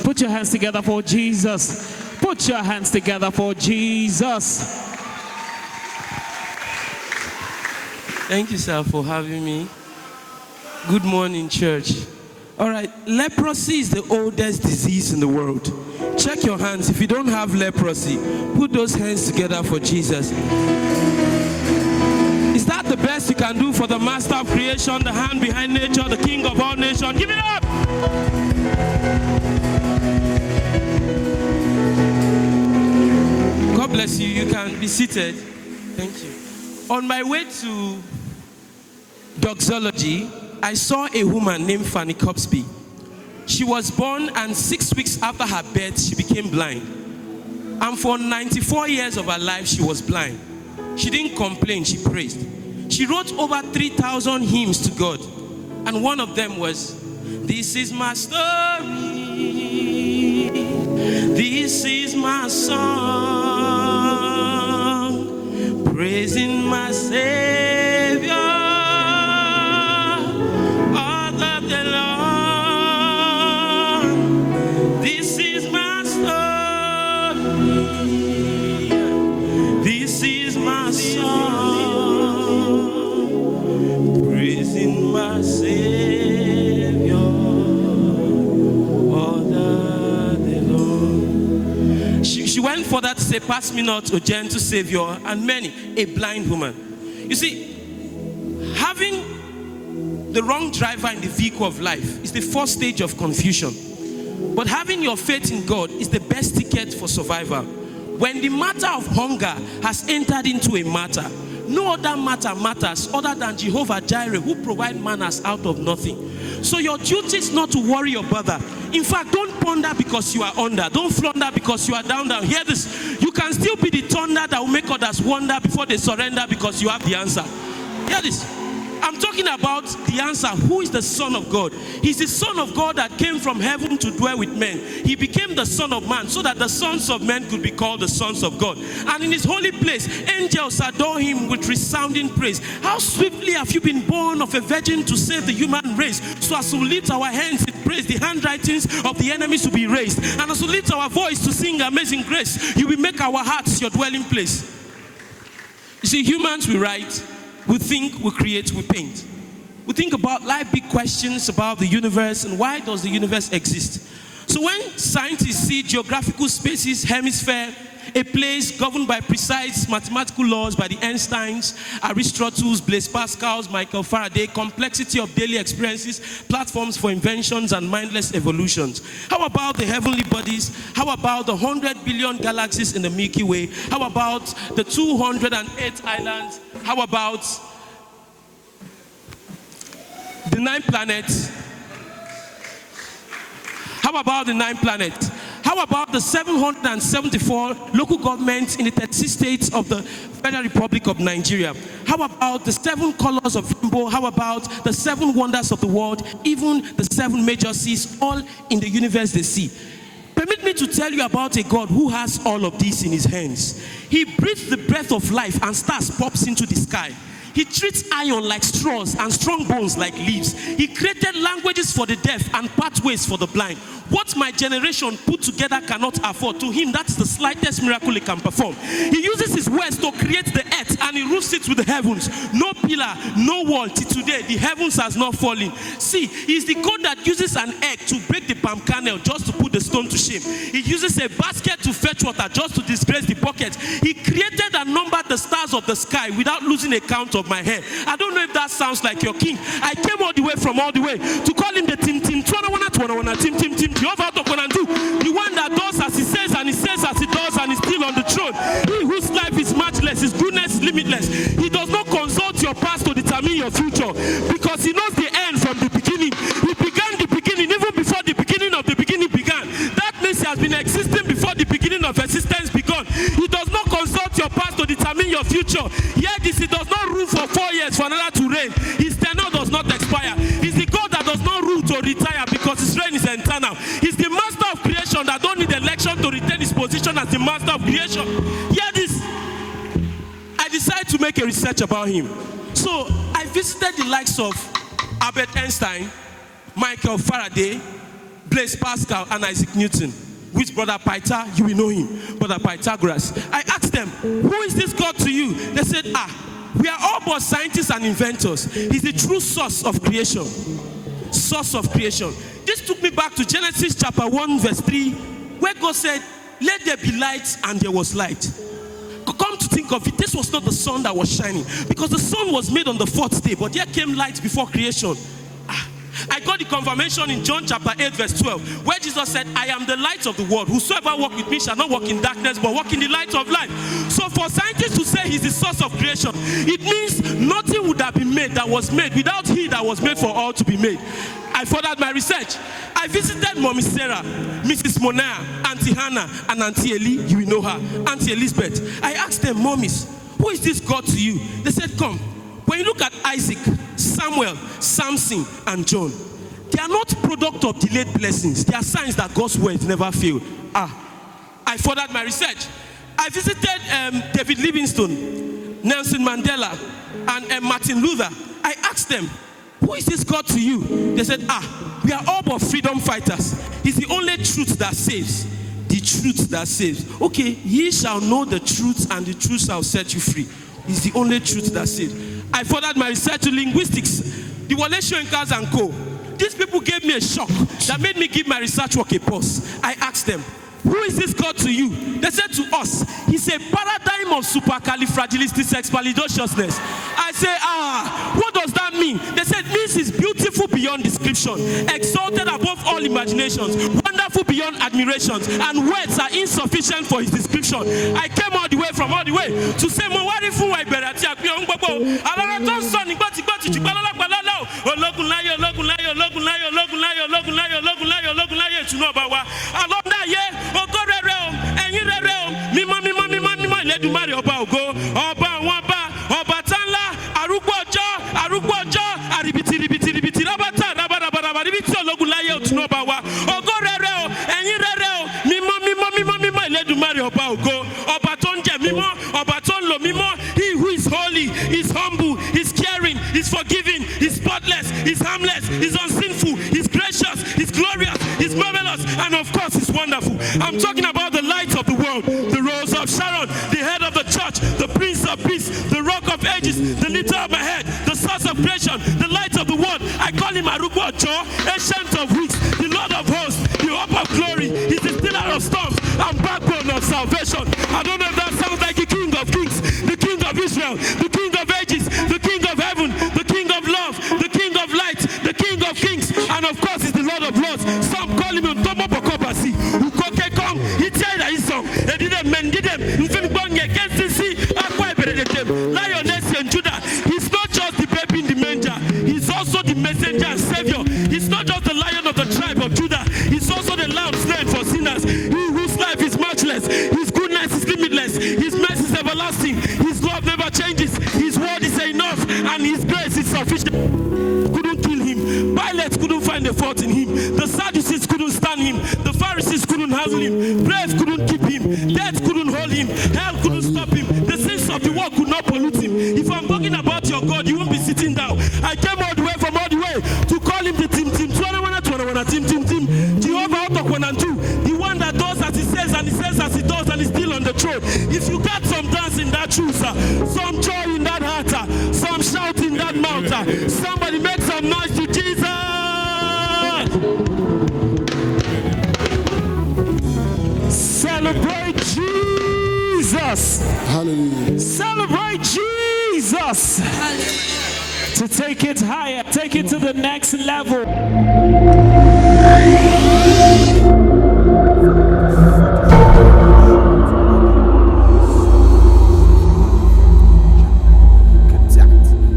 Put your hands together for Jesus. Put your hands together for Jesus. Thank you, sir, for having me. Good morning, church. All right, leprosy is the oldest disease in the world. Check your hands. If you don't have leprosy, put those hands together for Jesus. Is that the best you can do for the master of creation, the hand behind nature, the king of all nations? Give it up! God bless you. You can be seated. Thank you. On my way to doxology, I saw a woman named Fanny Copsby. She was born, and 6 weeks after her birth, she became blind. And for 94 years of her life, she was blind. She didn't complain, she praised. She wrote over 3,000 hymns to God. And one of them was, "This is my story. This is my song, praising my Savior all of the Lord. This is my story. This is my song, praising my Savior all of the Lord." She went further to say, "Pass me not, O gentle Savior," and many, a blind woman. You see, having the wrong driver in the vehicle of life is the first stage of confusion. But having your faith in God is the best ticket for survival. When the matter of hunger has entered into a matter, no other matter matters other than Jehovah Jireh, who provides manners out of nothing. So your duty is not to worry your brother. In fact, don't ponder because you are under. Don't flounder because you are down. Hear this. You can still be the thunder that will make others wonder before they surrender because you have the answer. Hear this. I'm talking about the answer. Who is the Son of God? He's the Son of God that came from heaven to dwell with men. He became the Son of Man so that the sons of men could be called the sons of God. And in his holy place, angels adore him with resounding praise. How swiftly have you been born of a virgin to save the human race? So as we lift our hands in praise, the handwritings of the enemies will be raised. And as we lift our voice to sing amazing grace, you will make our hearts your dwelling place. You see, humans, we write, we think, we create, we paint. We think about life, big questions about the universe and why does the universe exist. So when scientists see geographical spaces, hemisphere, a place governed by precise mathematical laws by the Einsteins, Aristotle's, Blaise Pascal's, Michael Faraday, complexity of daily experiences, platforms for inventions and mindless evolutions. How about the heavenly bodies? How about the 100 billion galaxies in the Milky Way? How about the 208 islands? How about the 9 planets? How about the 9 planets? How about the 774 local governments in the 36 states of the Federal Republic of Nigeria? How about the 7 colors of rainbow? How about the 7 wonders of the world? Even the 7 major seas, all in the universe they see. Permit me to tell you about a God who has all of this in his hands. He breathes the breath of life and stars pops into the sky. He treats iron like straws and strong bones like leaves. He created languages for the deaf and pathways for the blind. What my generation put together cannot afford, to him that's the slightest miracle he can perform. He uses his words to create the earth and he roofs it with the heavens. No pillar, no wall. Till today, the heavens has not fallen. See, he's the God that uses an egg to break the palm kernel just to put the stone to shame. He uses a basket to fetch water just to disgrace the bucket. He created and numbered the stars of the sky without losing a count of my hair. I don't know if that sounds like your king. I came all the way from all the way to call him the Tim Tim. Tim. Jehovah Tokonandu, the one that does as he says and he says as he does and is still on the throne. He whose life is matchless, his goodness is limitless. He does not consult your past to determine your future because he knows the end from the beginning. He began the beginning even before the beginning of the beginning began. That means he has been existing before the beginning of existence began. He does not consult your past to determine your future. Yet this, he does not rule for 4 years for another to reign. His tenure does not expire. He's the God that does not rule to retire because his reign is eternal. He's the master of creation that don't need election to retain his position as the master of creation. Hear this. I decided to make a research about him. So I visited the likes of Albert Einstein, Michael Faraday, Blaise Pascal and Isaac Newton. Which brother Peter? You will know him. Brother Pythagoras. I asked them, who is this God to you? They said, we are all but scientists and inventors. He's the true source of creation. Source of creation. This took me back to Genesis chapter 1 verse 3, where God said, let there be light, and there was light. Come to think of it, this was not the sun that was shining, because the sun was made on the 4th day, but there came light before creation. I got the confirmation in John chapter 8 verse 12, where Jesus said, I am the light of the world. Whosoever walk with me shall not walk in darkness, but walk in the light of life. So for scientists to say he's the source of creation, it means nothing would have been made that was made without he that was made for all to be made. I furthered my research. I visited Mommy Sarah, Mrs. Mona, Auntie Hannah, and Auntie Eli. You will know her. Auntie Elizabeth. I asked them, Mommies, who is this God to you? They said, come. When you look at Isaac, Samuel, Samson, and John, they are not product of delayed blessings. They are signs that God's word never fail. I furthered my research. I visited David Livingstone, Nelson Mandela, and Martin Luther. I asked them, who is this God to you? They said, we are all but freedom fighters. He's the only truth that saves. The truth that saves. Okay, ye shall know the truth, and the truth shall set you free. He's the only truth that saves. I furthered my research to linguistics. The Wale Shoenkers and co. These people gave me a shock that made me give my research work a pause. I asked them, who is this God to you? They said to us, he's a paradigm of supercalifragilisticexpialidociousness. I say, what does that mean? They said, means he's beautiful beyond description, exalted above all imaginations, wonderful beyond admirations, and words are insufficient for his description. I came all the way to say, he who is holy, is humble, is caring, is forgiving, is spotless, is harmless, is unsinful, is gracious, is glorious, is marvelous, and of course is wonderful. I'm talking about the light of the world, the rose of Sharon, the head of the church, the prince of peace, the rock of ages, the lifter of my head, the source of creation, the light of the world. I call him Arugbo Ojo, ancient of weeks, the Lord of hosts, the hope of glory. He's the stiller of storms and backbone of salvation. I don't know if that sounds like the King of Kings, the King of Israel, the King of ages, the King of heaven, the King of love, the King of light, the King of kings, and of course is the Lord of lords. Some call him Utomo Bokobasi, Ukoke Kong, he tied his song, they didn't mend them, Lioness and Judah. He's not just the baby in the manger, he's also the messenger and savior. He's not just the lion of the tribe of Judah, he's also the lamb slain for sinners. He whose life is matchless, his goodness is limitless, his mercy is everlasting, his love never changes, his word is enough, and his grace is sufficient. Couldn't kill him, Pilate couldn't find a fault in him, the Sadducees couldn't stand him, the Pharisees couldn't handle him, brave couldn't keep him, death couldn't hold him, hell couldn't stop him, the sins of the world could not pollute him. If I'm talking about your God, you won't be sitting down. I came all the way from all the way to call him the Tim Jehovah the one that does as he says and he says as he does and is still on the throne. If you got some dance in that truth, some joy in that heart, some shout in that mouth, somebody make some noise to Jesus. Celebrate Jesus. Hallelujah. Celebrate Jesus. Hallelujah. To take it higher, take it to the next level.